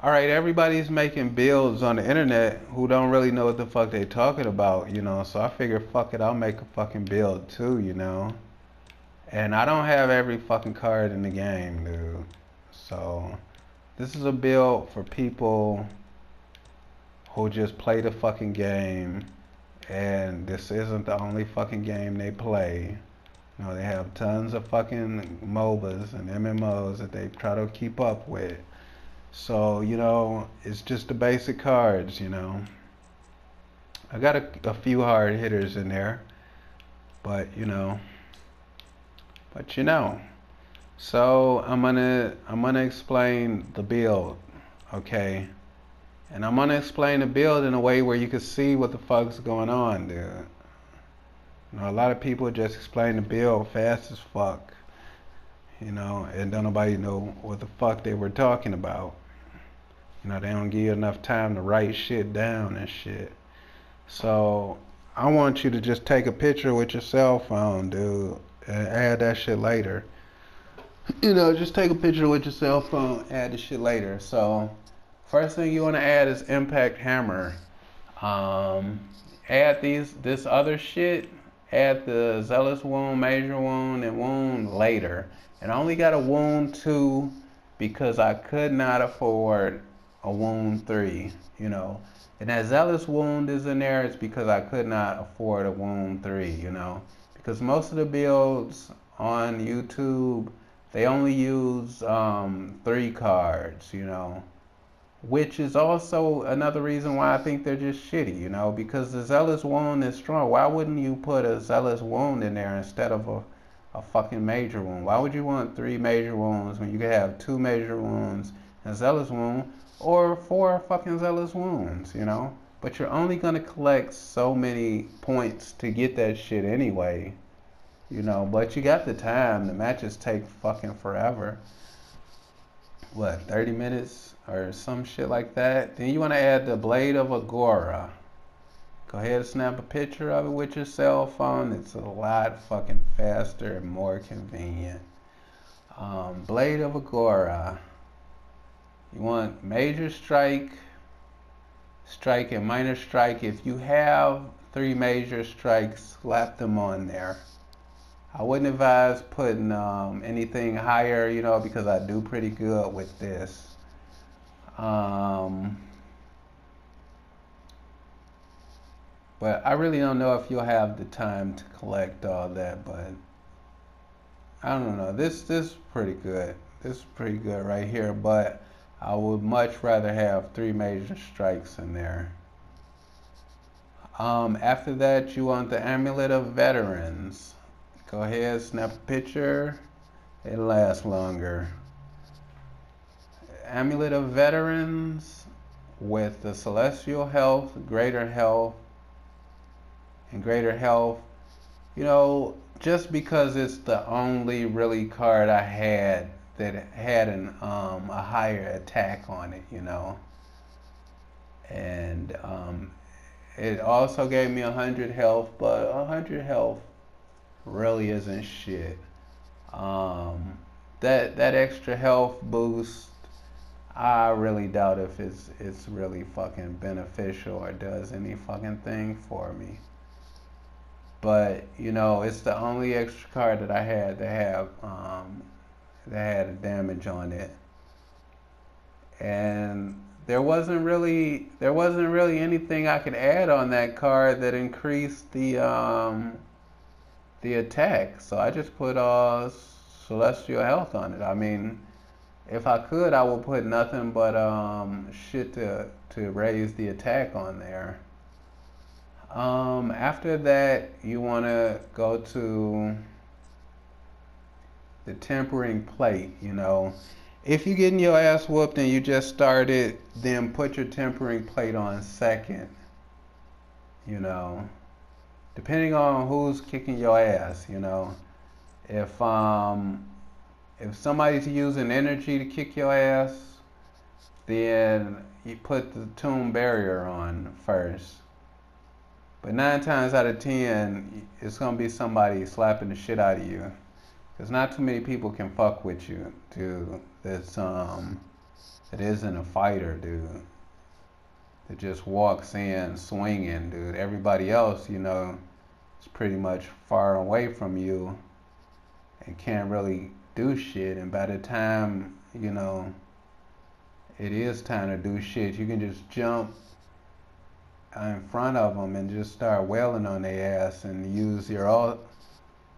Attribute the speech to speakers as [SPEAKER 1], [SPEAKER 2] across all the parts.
[SPEAKER 1] All right, everybody's making builds on the internet who don't really know what the fuck they talking about, So I figure, fuck it, I'll make a fucking build too. And I don't have every fucking card in the game, dude. So this is a build for people who just play the fucking game, and this isn't the only fucking game they play. They have tons of fucking MOBAs and MMOs that they try to keep up with. So, it's just the basic cards. I got a few hard hitters in there, but but you know. So I'm gonna explain the build, okay? And I'm gonna explain the build in a way where you can see what the fuck's going on, dude. A lot of people just explain the build fast as fuck, and don't nobody know what the fuck they were talking about. They don't give you enough time to write shit down and shit. So I want you to just take a picture with your cell phone, dude, and add that shit later. Just take a picture with your cell phone, add the shit later. So first thing you want to add is impact hammer. Um, Add this other shit. Add the zealous wound, major wound, and wound later. And I only got a wound 2 because I could not afford a wound 3. And that zealous wound is in there. It's because I could not afford a wound 3. Because most of the builds on YouTube, they only use 3 cards. Which is also another reason why I think they're just shitty, because the Zealous Wound is strong. Why wouldn't you put a Zealous Wound in there instead of a fucking Major Wound? Why would you want 3 Major Wounds when you could have 2 Major Wounds and Zealous Wound, or 4 fucking Zealous Wounds? But you're only gonna collect so many points to get that shit anyway. But you got the time. The matches take fucking forever. What, 30 minutes or some shit like that? Then you want to add the Blade of Agora. Go ahead and snap a picture of it with your cell phone. It's a lot fucking faster and more convenient. Blade of Agora. You want major strike, strike, and minor strike. If you have 3 major strikes, slap them on there. I wouldn't advise putting anything higher, because I do pretty good with this. But I really don't know if you'll have the time to collect all that, but I don't know. This is pretty good. This is pretty good right here, but I would much rather have 3 major strikes in there. After that, you want the Amulet of Veterans. Go ahead, snap a picture. It lasts longer. Amulet of Veterans with the Celestial Health, Greater Health, and Greater Health. Just because it's the only really card I had that had a higher attack on it, And it also gave me 100 health, but 100 health really isn't shit. That extra health boost, I really doubt if it's really fucking beneficial or does any fucking thing for me. But it's the only extra card that I had that had a damage on it, and there wasn't really anything I could add on that card that increased the attack. So I just put celestial health on it. I mean, if I could, I would put nothing but shit to raise the attack on there. After that, you want to go to the tempering plate. If you're getting your ass whooped and you just started, then put your tempering plate on second. You know, Depending on who's kicking your ass. If if somebody's using energy to kick your ass, then you put the tomb barrier on first. But 9 times out of 10, it's gonna be somebody slapping the shit out of you. Cause not too many people can fuck with you, dude. That's that isn't a fighter, dude. That just walks in swinging, dude. Everybody else, is pretty much far away from you and can't really do shit. And by the time, it is time to do shit, you can just jump in front of them and just start wailing on their ass and use your ult.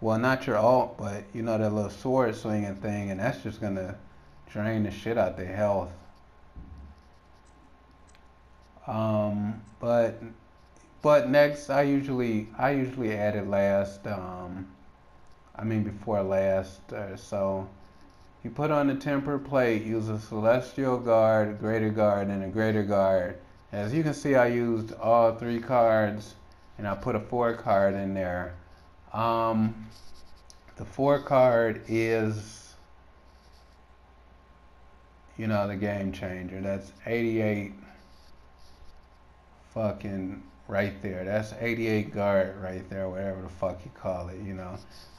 [SPEAKER 1] Well, not your ult, but that little sword swinging thing, and that's just gonna drain the shit out their health. But next, I usually add it last. Before last. So you put on the tempered plate, use a celestial guard, a greater guard, and a greater guard. As you can see, I used all 3 cards, and I put a 4 card in there. The 4 card is, the game changer. That's 88 fucking right there. That's 88 guard right there, whatever the fuck you call it,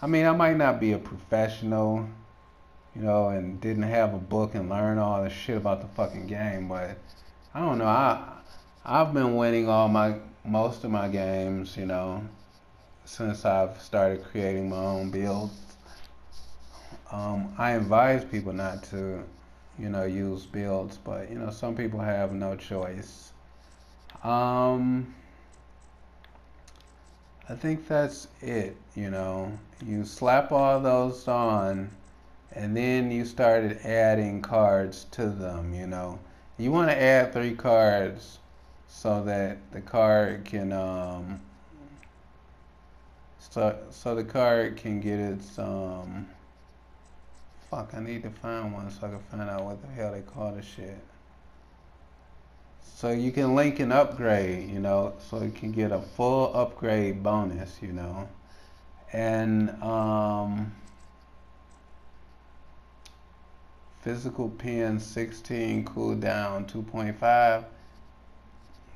[SPEAKER 1] I might not be a professional, and didn't have a book and learn all the shit about the fucking game, but I don't know. I've been winning most of my games, since I've started creating my own builds. I advise people not to, use builds, but some people have no choice. I think that's it, You slap all those on, and then you started adding cards to them, You want to add 3 cards so that the card can, so the card can get its, fuck, I need to find one so I can find out what the hell they call this shit. So you can link an upgrade, so you can get a full upgrade bonus, And physical pin 16, cooldown 2.5.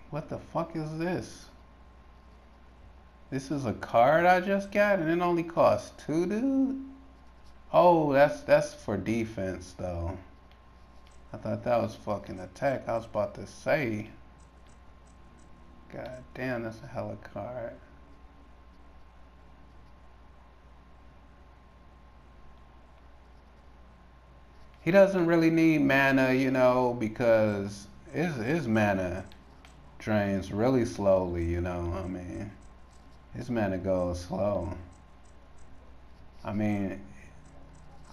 [SPEAKER 1] What the fuck is this? This is a card I just got and it only costs 2, dude? Oh, that's for defense though. I thought that was fucking attack. I was about to say. God damn, that's a hella card. He doesn't really need mana, because his mana drains really slowly, his mana goes slow. I'm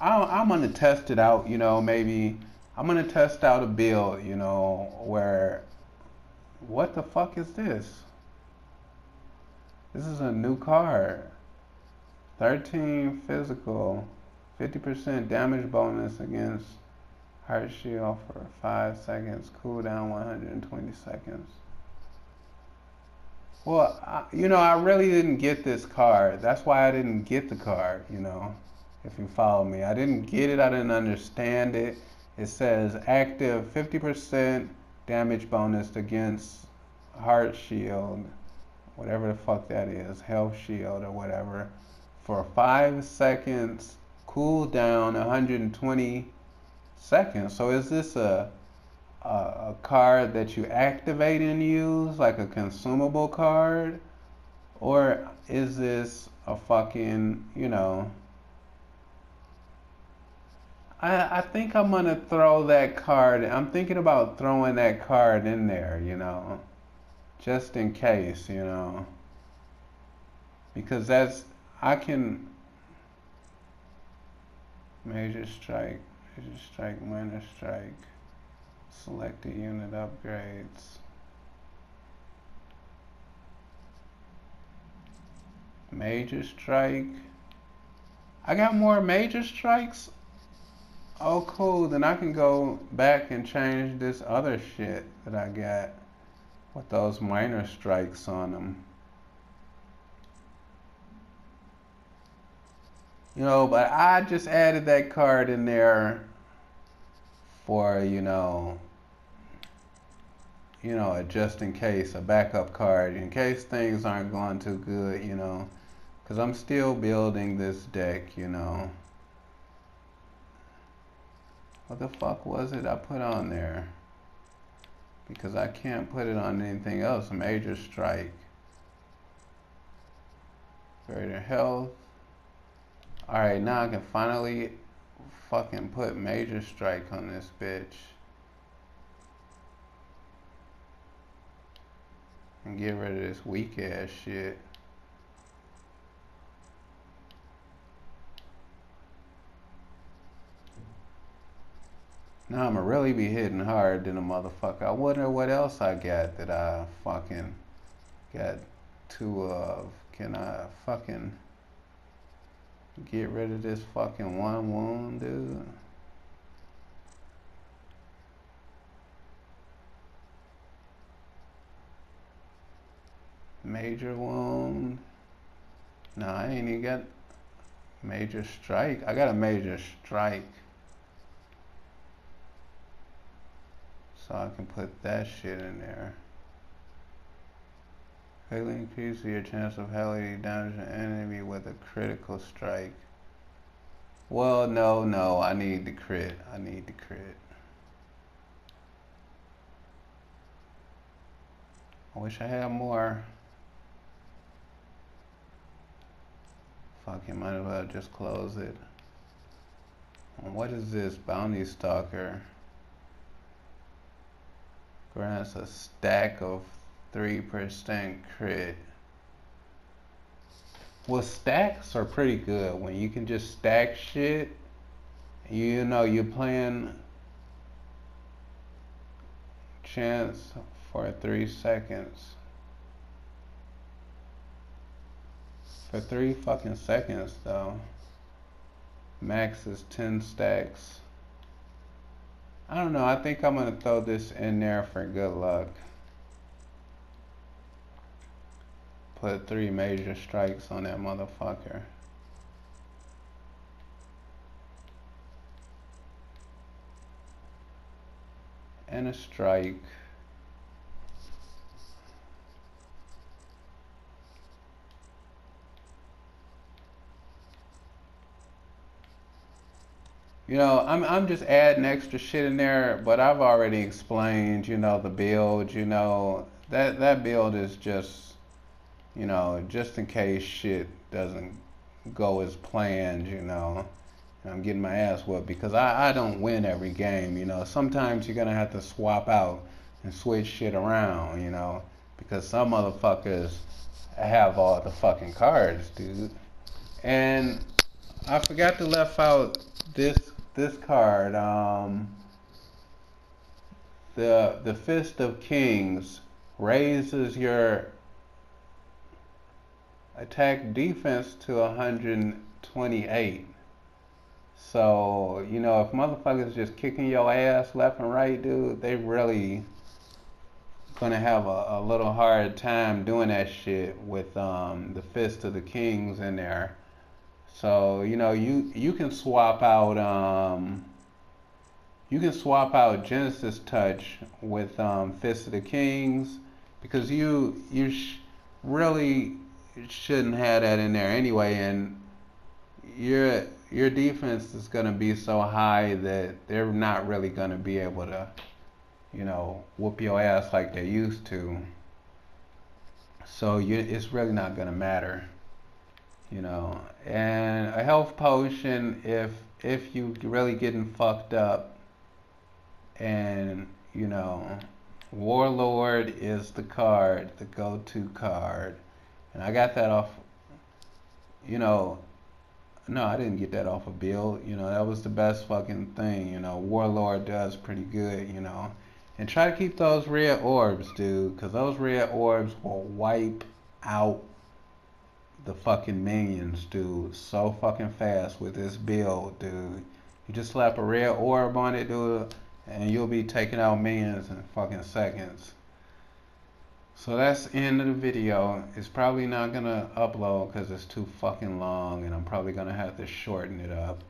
[SPEAKER 1] gonna test it out, maybe I'm gonna test out a build, where, what the fuck is this? This is a new card. 13 physical, 50% damage bonus against heart shield for 5 seconds, cooldown 120 seconds. Well, I really didn't get this card. That's why I didn't get the card, if you follow me. I didn't get it, I didn't understand it. It says active 50% damage bonus against heart shield, whatever the fuck that is, health shield or whatever, for 5 seconds, cooldown 120 seconds. So is this a card that you activate and use, like a consumable card? Or is this a fucking, I think I'm gonna throw that card. I'm thinking about throwing that card in there, just in case, because I can major strike, minor strike, selected unit upgrades, major strike. I got more major strikes. Oh, cool. Then I can go back and change this other shit that I got with those minor strikes on them. But I just added that card in there for, just in case, a backup card, in case things aren't going too good, because I'm still building this deck, What the fuck was it I put on there? Because I can't put it on anything else. Major strike. Greater health. Alright, now I can finally fucking put major strike on this bitch. And get rid of this weak ass shit. Now I'ma really be hitting hard than a motherfucker. I wonder what else I got that I fucking got two of. Can I fucking get rid of this fucking one wound, dude? Major wound. No, I ain't even got major strike. I got a major strike. So I can put that shit in there. Greatly increase your chance of heavily damaging an enemy with a critical strike. Well, no, I need the crit. I need the crit. I wish I had more. Fucking might as well just close it. And what is this? Bounty Stalker. Grants a stack of 3% crit. Well, stacks are pretty good when you can just stack shit. You know, you're playing chance for 3 seconds. For 3 fucking seconds, though. Max is 10 stacks. I don't know, I think I'm gonna throw this in there for good luck. Put 3 major strikes on that motherfucker. And a strike. You know, I'm just adding extra shit in there, but I've already explained, you know, the build, you know, that build is just, you know, just in case shit doesn't go as planned, you know. I'm getting my ass whooped because I don't win every game, you know. Sometimes you're gonna have to swap out and switch shit around, you know, because some motherfuckers have all the fucking cards, dude. And I forgot to left out this card. The Fist of Kings raises your attack defense to 128. So, you know, if motherfuckers just kicking your ass left and right, dude, they really gonna have a little hard time doing that shit with the Fist of the Kings in there. So, you know, you can swap out Genesis Touch with Fist of the Kings because you really shouldn't have that in there anyway, and your defense is going to be so high that they're not really going to be able to, you know, whoop your ass like they used to. So it's really not going to matter, you know. And a health potion if you really getting fucked up, and you know, Warlord is the card, the go-to card, and I got that off, you know. No, I didn't get that off a build. You know, that was the best fucking thing. You know, Warlord does pretty good, you know. And try to keep those red orbs, dude, because those red orbs will wipe out the fucking minions, dude, so fucking fast with this build, dude. You just slap a red orb on it, dude, and you'll be taking out minions in fucking seconds. So that's the end of the video. It's probably not gonna upload because it's too fucking long, and I'm probably gonna have to shorten it up.